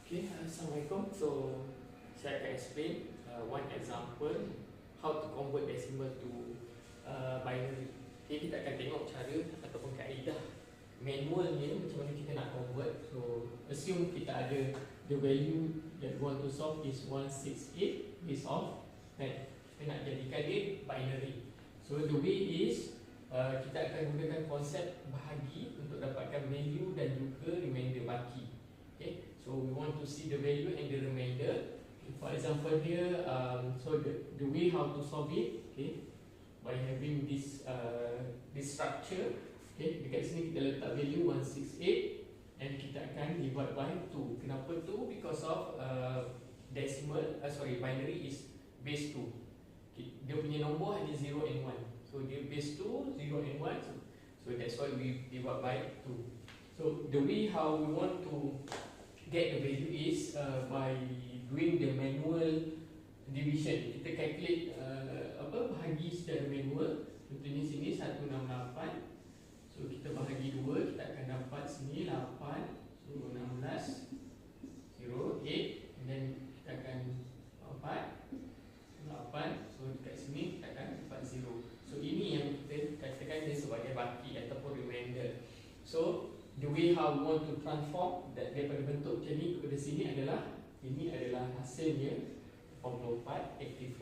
Okay, Assalamualaikum. So, saya akan explain one example how to convert decimal to binary. Okay, kita akan tengok cara ataupun kaedah manualnya macam mana kita nak convert. So, assume kita ada the value that we want to solve is 168 based off 10. Kita nak jadikan dia binary. So, the way is kita akan gunakan konsep bahagi untuk dapatkan value dan juga remainder baki. Okay, so we want to see the value and the remainder. For example here, so the way how to solve it, okay, by having this structure, okay, dekat sini kita letak value 168 and kita akan divide by 2. Kenapa 2? Because of binary is base 2. Okay, dia punya nombor hanya 0 and 1. So dia base 2, 0 and 1. So that's why we divide by 2. So the way how we want to get the value is by doing the manual division. Kita calculate bahagi secara manual. Contohnya sini 168. So kita bahagi 2, kita akan dapat sini 8. So 16 0 8 and then kita akan 4 8. So dekat sini kita akan dapat 0. So ini yang kita katakan dia sebagai baki ataupun remainder. So the way how we want to transform daripada bentuk macam ni kepada sini adalah ini adalah hasilnya 44, 84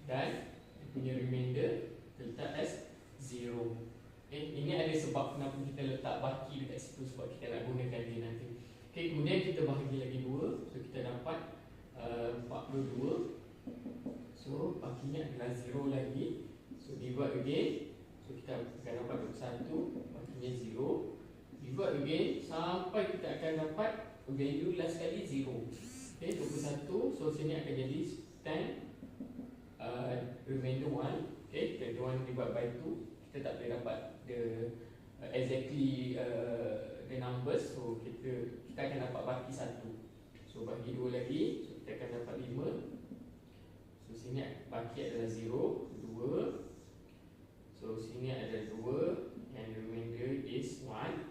dan punya remainder kita letak as 0. Okay, ini ada sebab kenapa kita letak baki dekat situ, sebab kita nak gunakan dia nanti. Okay, kemudian kita bahagi lagi 2. So kita dapat 42. So bakinya adalah 0 lagi. So divide again. So kita akan dapat 21. Bakinya 0. Divide again sampai kita akan dapat value last kali 0. Okay, 21. So sini akan jadi 10 remainder 1. Okay, remainder 1 divide by 2. Kita tak boleh dapat the exactly the numbers. So kita akan dapat baki 1. So bagi 2 lagi. So kita akan dapat 5. So sini baki adalah 0, 2. So sini ada 2 and the remainder is 1.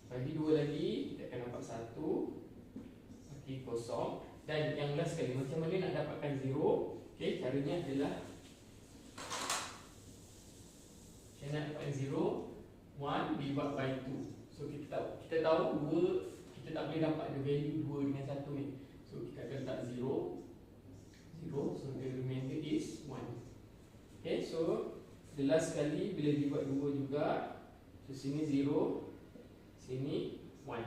Bagi 2 lagi, kita akan dapat 1. Bagi kosong. Dan yang last sekali, macam mana nak dapatkan 0? Okay, caranya adalah saya nak dapatkan 0 1 divide by 2. So kita tahu 2, kita tak boleh dapat the value 2 dengan 1 ni. So kita akan letak 0 0. So the remainder is 1. Okay, so the last sekali bila divide 2 juga. So sini 0, sini 1.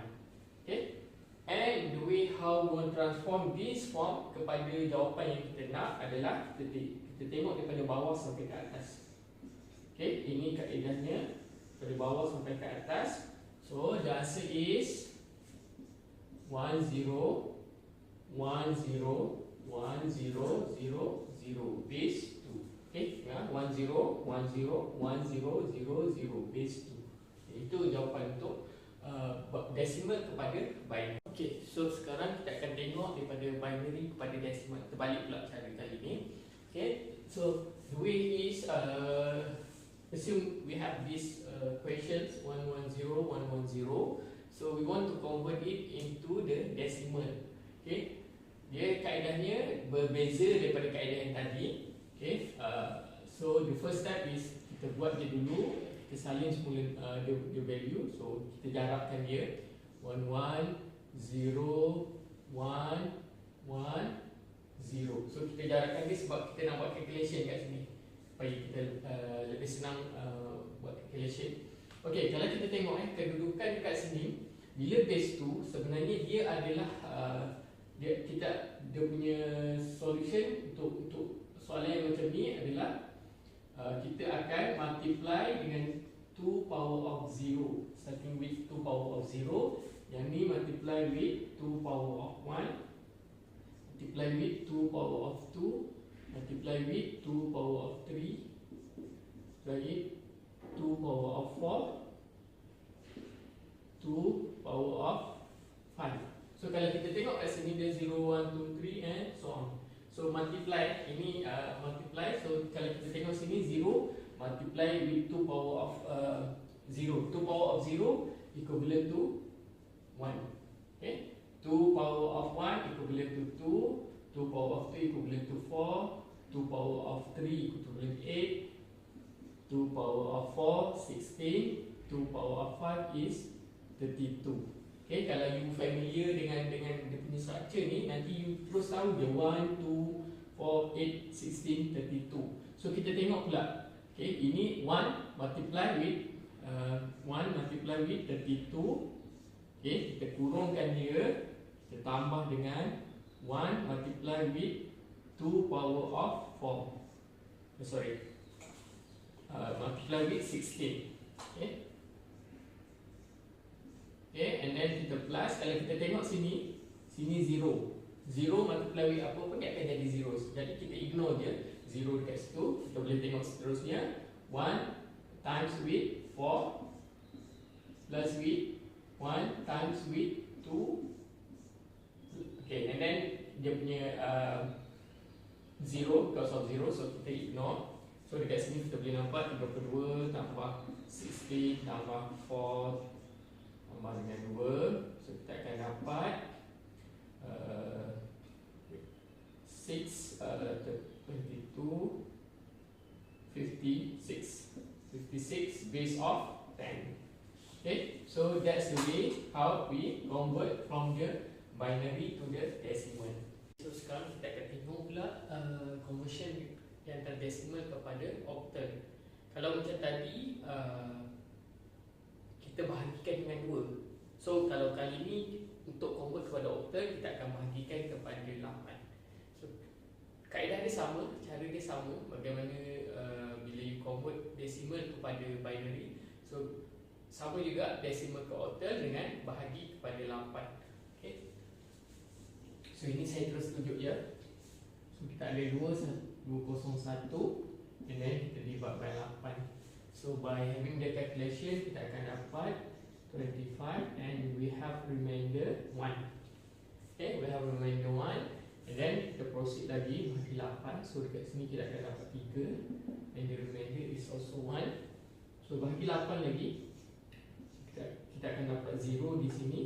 Okay, and the way how we will transform this form kepada jawapan yang kita nak adalah kita tengok daripada bawah sampai ke atas. Okay, ini kaedahnya dari bawah sampai ke atas. So the answer is 10 10 10 10 0 0 base 2. Okay, ya, 10 10 10 0 0 base 2. Itu jawapan untuk decimal kepada binary. Okay, so sekarang kita akan tengok daripada binary kepada decimal. Terbalik pula cara kali ni. Okay, so the way is assume we have this questions 110 110. So we want to convert it into the decimal. Okay, dia kaedahnya berbeza daripada kaedah yang tadi. Okay, so the first step is kita buat dia dulu. Kita salin semula the value. So kita jarakkan dia 1 1 0 1 1 0. So kita jarakkan dia sebab kita nak buat calculation kat sini supaya kita lebih senang buat calculation. Okey, kalau kita tengok kedudukan dekat sini, bila base 2 sebenarnya dia adalah dia punya solution untuk soalan yang macam ni adalah kita akan multiply dengan 2 power of 0, starting with 2 power of 0. Yang ni multiply with 2 power of 1, multiply with 2 power of 2, multiply with 2 power of 3, multiply with 2 power of 4, 2 power of 5. So kalau kita tengok kat sini dia 0, 1, 2, 3 and so on. So multiply, ini multiply. So kalau kita tengok sini 0 multiply with 2 power of 0. 2 power of 0 equivalent to 1. Okay, 2 power of 2 power of 2 equivalent to 4, 2 power of 3 equivalent to 8, 2 power of 4 16, 2 power of 5 is 32. Okay, kalau you familiar dengan dia punya structure ni, nanti you terus tahu dia 1, 2, 4, 8, 16, 32. So kita tengok pula. Okay, ini 1 multiply with 1 multiply with 32. Okay, kita kurungkan dia, kita tambah dengan 1 multiply with 2 power of 4. Multiply with 16. Okay. Okay, and then kita plus. Kalau kita tengok sini, sini 0. 0 multiply with apa pun dia akan jadi 0. Jadi kita ignore je 0 dekat situ. Kita boleh tengok seterusnya 1 times with 4 plus with 1 times with 2. Okay, and then dia punya 0 because of 0, so kita ignore. So dekat sini kita boleh nampak 32 tambah 16 tambah 4 tambah dengan 2. So kita akan dapat 6 22 56 base of 10. Okay, so that's the way how we convert from the binary to the decimal. So sekarang kita akan tengok pula conversion yang antara decimal kepada octal. Kalau macam tadi kita bahagikan dengan 2. So kalau kali ni untuk convert kepada octal, kita akan bahagikan kepada 8. So kaedah dia sama, cara dia sama. Bagaimana bila you convert decimal kepada binary. So sama juga decimal ke octal dengan bahagi kepada 8. Okay. So ini saya terus tunjuk ya. So kita ada 201 and then kita divide by 8. So by having the calculation, kita akan dapat 25 and we have remainder 1. Okay, we have remainder 1 and then kita proceed lagi bagi 8. So dekat sini kita akan dapat 3 and the remainder is also 1. So bagi 8 lagi, kita akan dapat 0 di sini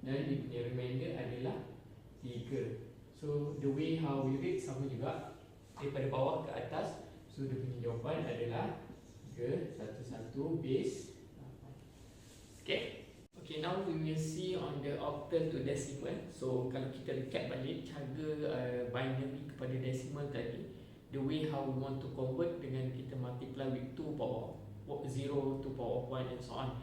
dan di punya remainder adalah 3. So the way how we read sama juga daripada bawah ke atas. So dia punya jawapan adalah 311 base 8. Okay. Okay, now we will see on the octal to decimal. So kalau kita recap balik cara binary kepada decimal tadi, the way how we want to convert dengan kita multiply with 2 power 0 to power of 1 and so on.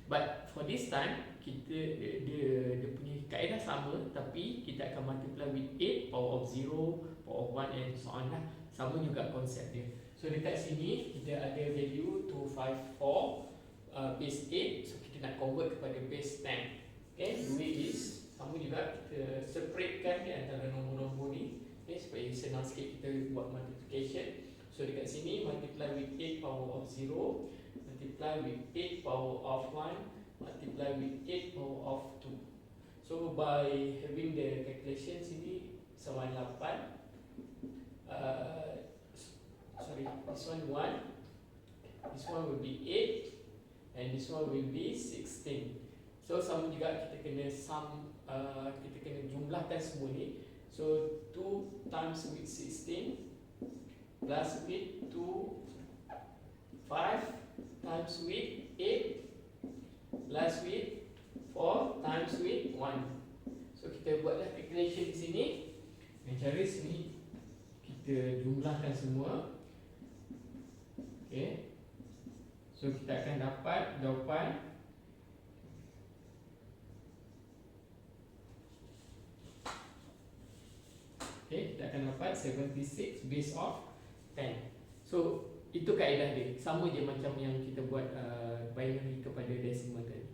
But for this time, kita dia punya kaedah sama, tapi kita akan multiply with 8 power of 0, power of 1 and so on lah. Sama juga konsep dia. So dekat sini kita ada value 254 base 8. So kita nak convert kepada base 10. Okay, the way is sama juga, kita separatekan di antara nombor-nombor ni. Okay, supaya senang sikit kita buat multiplication. So dekat sini multiply with 8 power of 0, multiply with 8 power of 1, multiply with 8 power of 2. So by having the calculation sini sama 8. This one 1, this one will be 8 and this one will be 16. So sama juga kita kena sum, kita kena jumlahkan semua ni. So 2 times with 16 plus with 2, 5 times with 8 plus with 4 times with 1. So kita buatlah calculation di sini. Dengan cara sini kita jumlahkan semua. Okay. So kita akan dapat jawapan okay, kita akan dapat 76 base of 10. So itu kaedah dia. Sama je macam yang kita buat binary kepada decimal tadi.